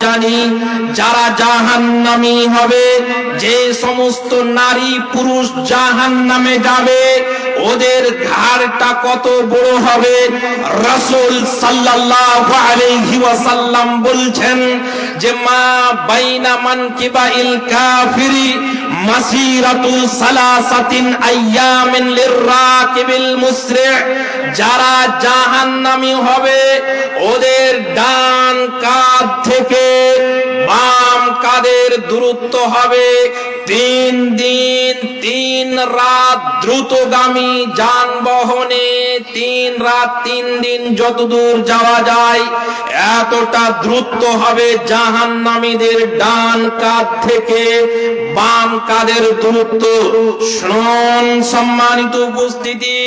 জানি যারা জাহান্নামী হবে, যে সমস্ত নারী পুরুষ জাহান্নামে যাবে, ওদের ঘাড়টা কত বড় হবে। রাসূল সাল্লাল্লাহু আলাইহি ওয়াসাল্লাম বলছেন যে মা বাইনা মানকিবাইল কাফিরি মাসিরাতু সালাসাতিন আইয়ামিন লিররাকিবিল মুসরি'। যারা জাহান্নামী হবে ওদের ডান কাঁধ থেকে বাম কাঁধের দূরত্ব হবে 3 দিন 3 রাত দ্রুতগামী যানবাহনে 3 রাত 3 দিন যতদূর যাওয়া যায় এতটা দ্রুত হবে জাহান্নামীদের ডান কাঁধ থেকে বাম কাঁধের দূরত্ব। শুনুন সম্মানিত উপস্থিতি,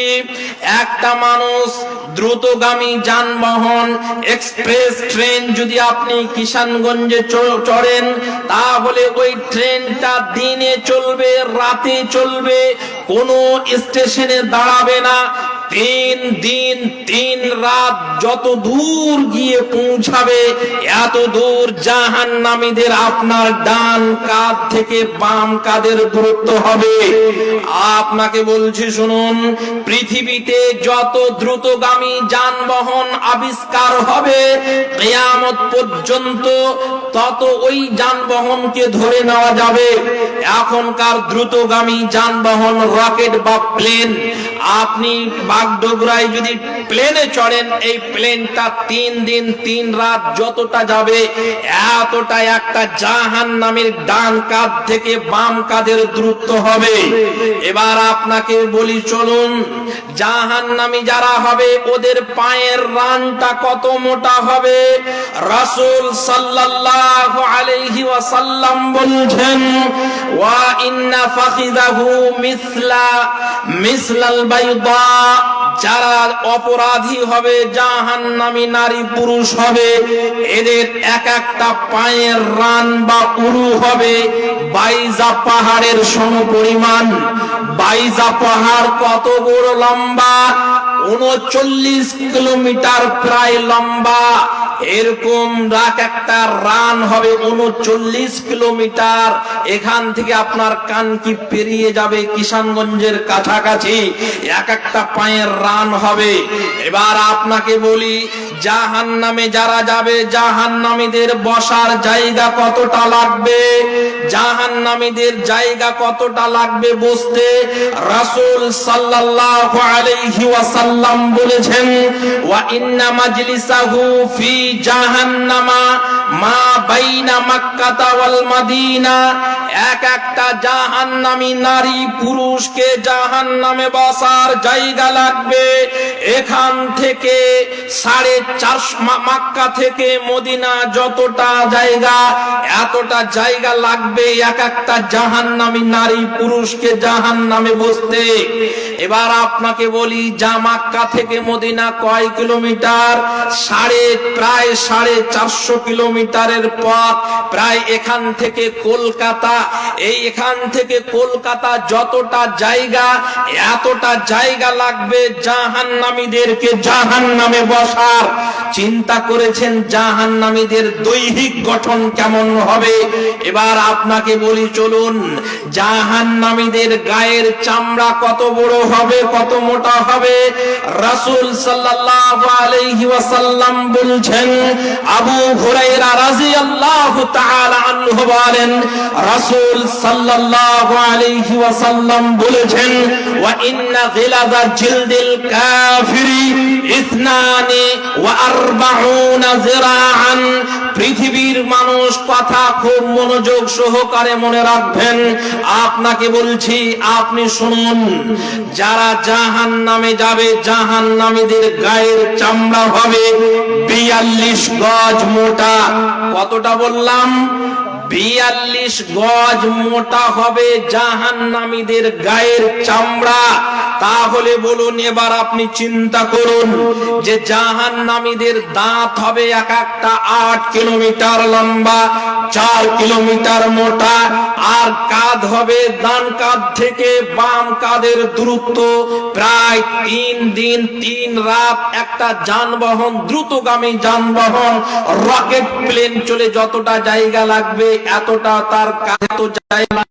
একটা মানুষ দ্রুতগামী যানবাহন এক্সপ্রেস ট্রেন যদি আপনি কিষানগঞ্জে চড়েন, তাহলে ওই ট্রেনটা দিনে চলবে রাতে চলবে, কোনো স্টেশনে দাঁড়াবে না। 3 দিন 3 রাত যত দূর গিয়ে পৌঁছাবে এত দূর জাহান্নামীদের আপনার ডান কাঁধ থেকে বাম কাঁধের দূরত্ব হবে। আপনাকে বলছি শুনুন, পৃথিবীতে যত দ্রুতগামী যানবাহন আবিষ্কার হবে কিয়ামত পর্যন্ত তত ওই যানবাহনকে ধরে নেওয়া যাবে। এখনকার দ্রুতগামী যানবাহন রকেট বা প্লেন, আপনি বাগডোগরায় যদি প্লেনে চড়েন, এই প্লেনটা 3 দিন 3 রাত যতটা যাবে এতটা একটা জাহান্নামীর ডান কাঁধ থেকে বাম কাঁধের দূরত্ব হবে। এবার আপনাকে বলি চলুন, জাহান্নামী যারা হবে ওদের পায়ের রানটা কত মোটা হবে। রাসূল সাল্লাল্লাহু আলাইহি ওয়াসাল্লাম বলছেন ওয়া ইন্না ফাখিদাহু মিসলাল বাইদা। যারা অপরাধী হবে জাহান্নামী নারী পুরুষ হবে, এদের এক একটা পায়ের রান বা উরু হবে বাইজা পাহাড়ের সমপরিমাণ। বাইজা পাহাড় কত বড় লম্বা? 39 কিলোমিটার প্রায় লম্বা। এরকম একটা রান হবে 39 কিলোমিটার। এখান থেকে আপনার কানকি পেরিয়ে যাবে কিষানগঞ্জের কাছাকাছি, এক একটা পায়ের রান হবে। এবার আপনাকে বলি, জাহান্নামে যারা যাবে জাহান্নামীদের বসার জায়গা কতটা লাগবে, জাহান্নামীদের জায়গা কতটা লাগবে বসতে। রাসূল সাল্লাল্লাহু আলাইহি ওয়াসাল্লাম বলেছেন ওয়া ইন্না মাজলিসাহু ফি জাহান্নামা মা বাইনা মক্কা ওয়াল মদিনা। এক একটা জাহান্নামী নারী পুরুষকে জাহান্নামে বসার জায়গা লাগবে এখান থেকে 4.5 মক্কা থেকে মদিনা যতটা জায়গা, এতটা জায়গা লাগবে এক একটা জাহান্নামী নারী পুরুষকে জাহান্নামে বসতে। এবার আপনাকে বলি, মক্কা থেকে মদিনা কয় কিলোমিটার? প্রায় 450 কিলোমিটারের পথ। প্রায় এখান থেকে কলকাতা, এখান থেকে কলকাতা যতটা জায়গা এতটা জায়গা লাগবে জাহান্নামীদেরকে জাহান্নামে বসার। চিন্তা করেছেন জাহান্নামীদের দৈহিক গঠন কেমন হবে? এবার আপনাকে বলি চলুন, জাহান্নামীদের গায়ের চামড়া কত বড় হবে, কত মোটা হবে। রাসূল সাল্লাল্লাহু আলাইহি ওয়াসাল্লাম বলছেন, আবু হুরায়রা রাদিয়াল্লাহু তাআলা আনহু বলেন, রাসূল সাল্লাল্লাহু আলাইহি ওয়াসাল্লাম বলেছেন ওয়া ইন্না গিলাযা জিলদিল কাফিরি 42 জিরাআন। পৃথিবীর মানুষ কথা খুব মনোযোগ সহকারে মনে রাখবেন। আপনাকে বলছি, আপনি শুনুন, যারা জাহান্নামে যাবে জাহান্নামীদের গায়ের চামড়া হবে 42 গজ মোটা। কতটা বললাম? 42 গজ মোটা হবে জাহান্নামীদের গায়ের চামড়া। তাহলে বলুন এবার আপনি চিন্তা করুন যে জাহান্নামীদের দাঁত হবে এক একটা 8 কিলোমিটার লম্বা, 4 কিলোমিটার মোটা, আর কাঁধ হবে ডান কাঁধ থেকে বাম কাঁধের দূরত্ব প্রায় 3 দিন 3 রাত। একটা যানবাহন, দ্রুতগামী যানবাহন, রকেট প্লেন চলে যতটা জায়গা লাগবে এতটা তার কাঁধে তো জায়গা